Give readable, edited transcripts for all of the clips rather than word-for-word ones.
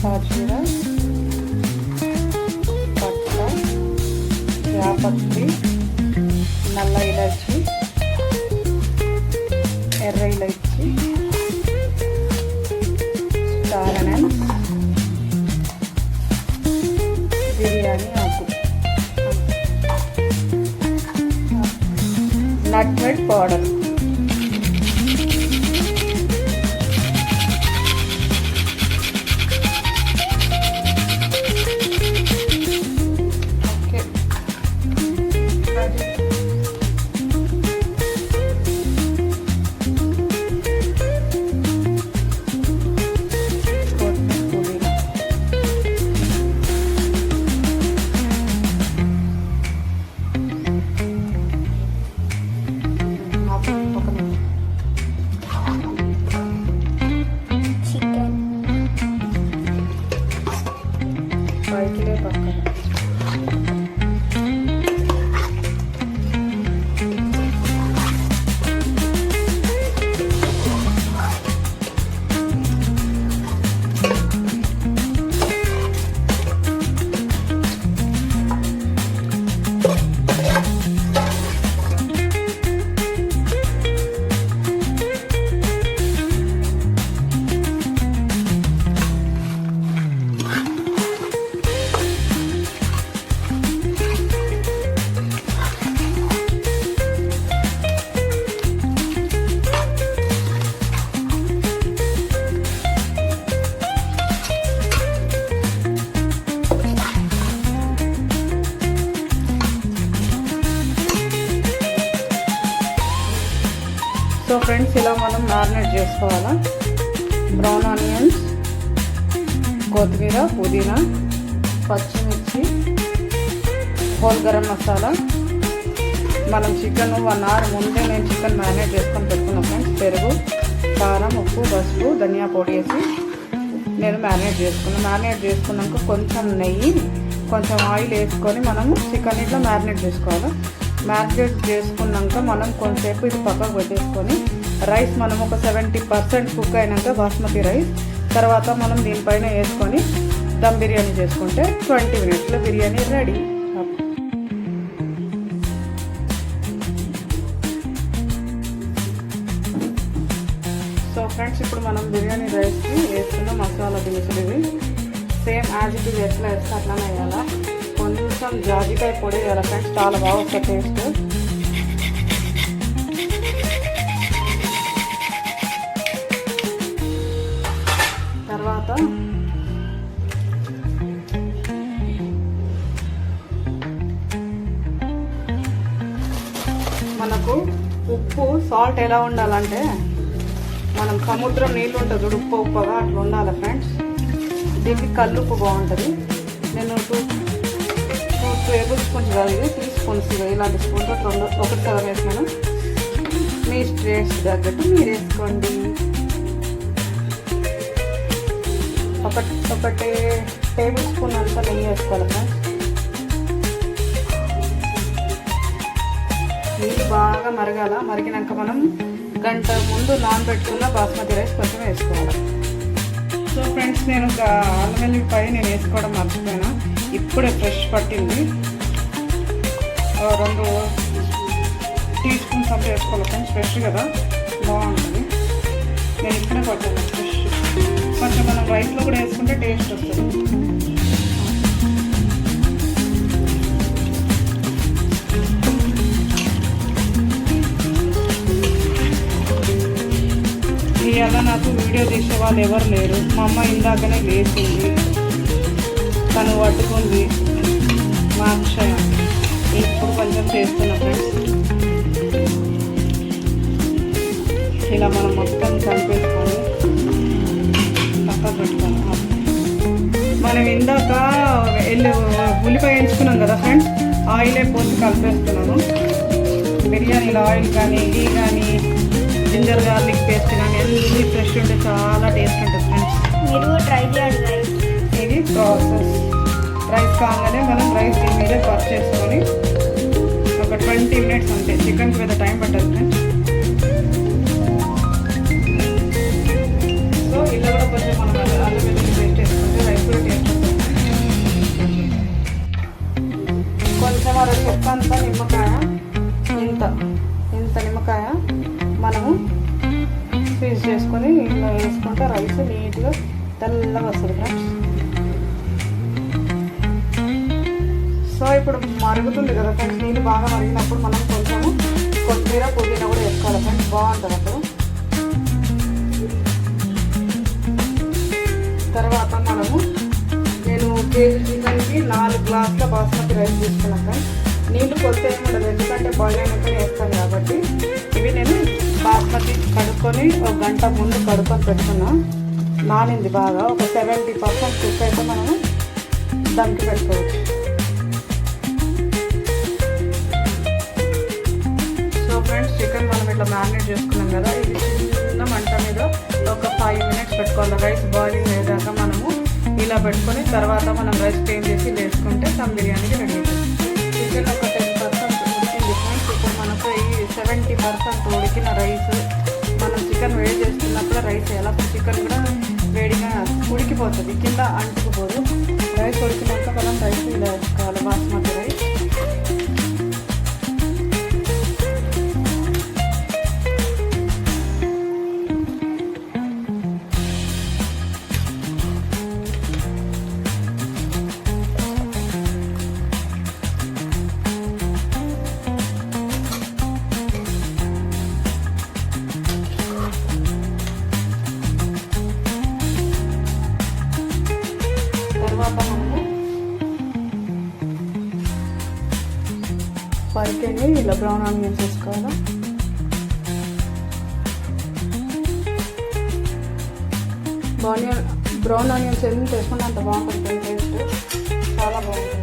సాజీరా, పట్ట, యాపత్రి, నల్ల ఇలాచి, ఎర్ర ఇలాచి, స్టార్ అనియన్స్, బిర్యానీ ఆకు, నట్మెగ్ పౌడర్. సో ఫ్రెండ్స్, ఇలా మనం మ్యారినేట్ చేసుకోవాలా. బ్రౌన్ ఆనియన్స్, కొత్తిమీర, పుదీనా, పచ్చిమిర్చి, హోల్ గరం మసాలా. మనం చికెన్ 1 అవర్ ముందే నేను చికెన్ మ్యారినేట్ చేసుకొని పెట్టుకున్నాను ఫ్రెండ్స్. పెరుగు, కారం, ఉప్పు, పసుపు, ధనియా పొడి వేసి నేను మ్యారినేట్ చేసుకున్నాను. మ్యారినేట్ చేసుకున్నాక కొంచెం నెయ్యి, కొంచెం ఆయిల్ వేసుకొని మనము చికెన్ ఇట్లా మ్యారినేట్ చేసుకోవాలి. మ్యారినేట్ చేసుకున్నాక మనం కొంచెంసేపు ఇది పక్కకు పెట్టేసుకొని రైస్ మనం ఒక 70% కుక్ అయినాక బాస్మతి రైస్ తర్వాత మనం దీనిపైన వేసుకొని దమ్ బిర్యానీ చేసుకుంటే 20 minutesలో బిర్యానీ రెడీ. సో ఫ్రెండ్స్, ఇప్పుడు మనం బిర్యానీ రైస్కి వేస్తున్న మసాలా దినుసులు ఇవి సేమ్ యాజ్ ఇట్ ఈజ్ ఎట్లా వేస్తే అట్లానే వేయాలా. కొంచెం జాజికాయ పొడి వేయాలి ఫ్రెండ్స్, చాలా బాగా వస్తుంది టేస్ట్. తర్వాత మనకు ఉప్పు సాల్ట్ ఎలా ఉండాలంటే మనం సముద్రం నీళ్ళు ఉంటుంది చూడు, ఉప్పుగా అట్లా ఉండాలి ఫ్రెండ్స్. దీనికి కల్లుప్పు బాగుంటుంది. నేను 2 టేబుల్ స్పూన్స్ కాదు, ఇది 3 స్పూన్స్ ఇలాంటి స్పూన్తో 1 సగం వేసినాను. మీ టేస్ట్ తగ్గట్టు మీరు వేసుకోండి. ఒకటి టేబుల్ స్పూన్ అంతా నెయ్యి వేసుకోవాలి ఫ్రెండ్స్. నీళ్ళు బాగా మరగాల. మరిగినాక మనం గంట ముందు నానబెట్టుకున్న బాస్మతి రైస్ కొంచెం వేసుకోవాలి. సో ఫ్రెండ్స్, నేను అల్లం వెల్లుల్లిపాయ నేను వేసుకోవడం మర్చిపోయినా. ఇప్పుడే ఫ్రెష్ పట్టింది. 2 టీ స్పూన్స్ అంతా వేసుకోవాలి ఫ్రెండ్స్. ఫ్రెష్ కదా, బాగుంటుంది. నేను ఇప్పుడే పట్టాను ఫ్రెష్. కొంచెం మనం రైస్లో కూడా వేసుకుంటే టేస్ట్ వస్తుంది. ఇవాళ నాకు వీడియో తీసే వాళ్ళు ఎవరు లేరు. మా అమ్మ ఇందాకనే లేచింది, తను పట్టుకుంది. మా అక్షయ ఇప్పుడు కొంచెం చేస్తున్నా ఫ్రెండ్స్. ఇలా మనం మొత్తం కలిపేసుకొని పక్కకు పెట్టుకోవాలి. మనం ఇందాక ఉల్లిపాయ వేయించుకున్నాం కదా ఫ్రెండ్స్, ఆయిలే పోసి కలిపేస్తున్నాను. బిర్యానీలో ఆయిల్ కానీ ఘీ కానీ జింజర్ గార్లిక్ పేస్ట్ కానీ అన్నీ ఫ్రెష్ ఉంటే చాలా టేస్ట్ ఉంటుంది ఫ్రెండ్స్. మీరు ట్రై చేయండి. ఇది ప్రాసెస్. రైస్ కాగానే మనం రైస్ దీని మీద కట్ చేసుకొని ఒక 20 minutes అంతే. చికెన్కి పెద్ద టైం పట్టదు ఫ్రెండ్స్. సో ఇలా కూడా కొంచెం మనం అల్లం వెల్లుల్లి పేస్ట్ వేసుకుంటే రైస్ వస్తుంది ఫ్రెండ్స్. సో ఇప్పుడు మరుగుతుంది కదా ఫ్రెండ్స్, నీళ్ళు బాగా మరిగినప్పుడు మనం కొంచెము కొత్తిమీర పుదీనా కూడా వేసుకోవాలి ఫ్రెండ్స్, బాగుంటుంది అప్పుడు. తర్వాత మనము నేను కేజీ చికెన్కి 4 గ్లాసుల బాస్మతి రైస్ తీసుకున్నాను ఫ్రెండ్స్. నీళ్ళు కొలితే ఏముండదు, ఎందుకంటే బాయిల్ అయినాక వేస్తాను కాబట్టి. ఇవి నేను బాస్మతి కడుక్కొని 1 గంట ముందు కడుక్కొని పెట్టుకున్నా. నానింది బాగా, ఒక 70% కుక్ అయితే మనము దమ్కి పెట్టుకోవచ్చు. సో ఫ్రెండ్స్, చికెన్ మనం ఇట్లా మ్యారినేట్ చేసుకున్నాం కదా, ఇది చిన్న మంట మీద ఒక 5 మినిట్స్ పెట్టుకోవాలి. రైస్ బాయిలింగ్ అయ్యేదాకా మనము ఇలా పెట్టుకొని తర్వాత మనం రైస్ క్లీన్ చేసి వేసుకుంటే దమ్ బిర్యానీకి రెడీ అవుతుంది. చికెన్ ఒక 10% ఉడికింది ఫ్రెండ్స్. ఇప్పుడు మనకు ఈ 70% ఉడికిన రైస్ మనం చికెన్ వేడి చేస్తున్నప్పుడు రైస్ ఎలా చికెన్ కూడా వేడిగా ఉడికిపోతుంది, కింద అంటుకుపోదు. రైస్ ఉడికినాక మనం రైస్ ఇలా వేసుకోవాలి, బాస్మతి రైస్. తర్వాత మనము పరికెని ఇలా బ్రౌన్ ఆనియన్స్ వేసుకోవాలి. బ్రౌన్ ఆనియన్స్ ఎంత వేసుకుంటే అంత బాగుంటుంది టేస్ట్, చాలా బాగుంటుంది.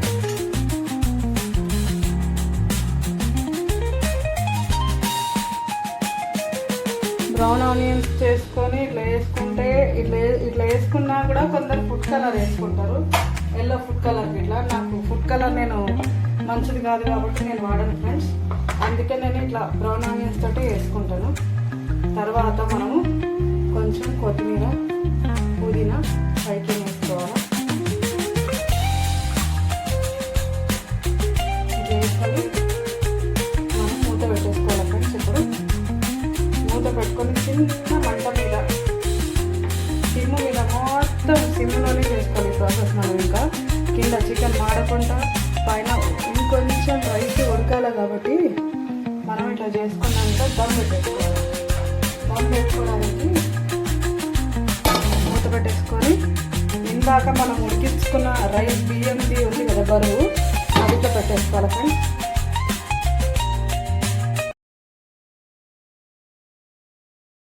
బ్రౌన్ ఆనియన్స్ చేసుకొని ఇట్లా వేసుకుంటే ఇట్లా వేసుకున్నా కూడా కొందరు ఫుడ్ కలర్ వేసుకుంటారు, ఎల్లో ఫుడ్ కలర్. ఇట్లా నాకు ఫుడ్ కలర్ నేను మంచిది కాదు కాబట్టి నేను వాడను ఫ్రెండ్స్, అందుకే నేను ఇట్లా బ్రౌన్ ఆనియన్స్ తోటి వేసుకుంటాను. తర్వాత మనము కొంచెం కొత్తిమీర పుదీనా పైకి వేసుకోవాలి. వేసుకొని మనం మూత పెట్టేసుకోవాలి ఫ్రెండ్స్. ఇప్పుడు మూత పెట్టుకొని చిన్న మంట మీద సిమ్ మీద మొత్తం సిమ్లోనే చేసుకోవాలి ప్రాసెస్. మనం ఇంకా కింద చికెన్ మాడకుండా పైన ఇంకొంచెం రైస్ ఉడకాలి కాబట్టి మనం ఇట్లా చేసుకున్నాక దమ్ పెట్టేసుకోవాలి. దమ్ పెట్టుకోవడానికి మూత పెట్టేసుకొని ఇందాక మనం ఉడికించుకున్న రైస్ బియ్యంది ఉంది కదా బరువు, అది ఇట్లా పెట్టేసుకోవాలి ఫ్రెండ్స్.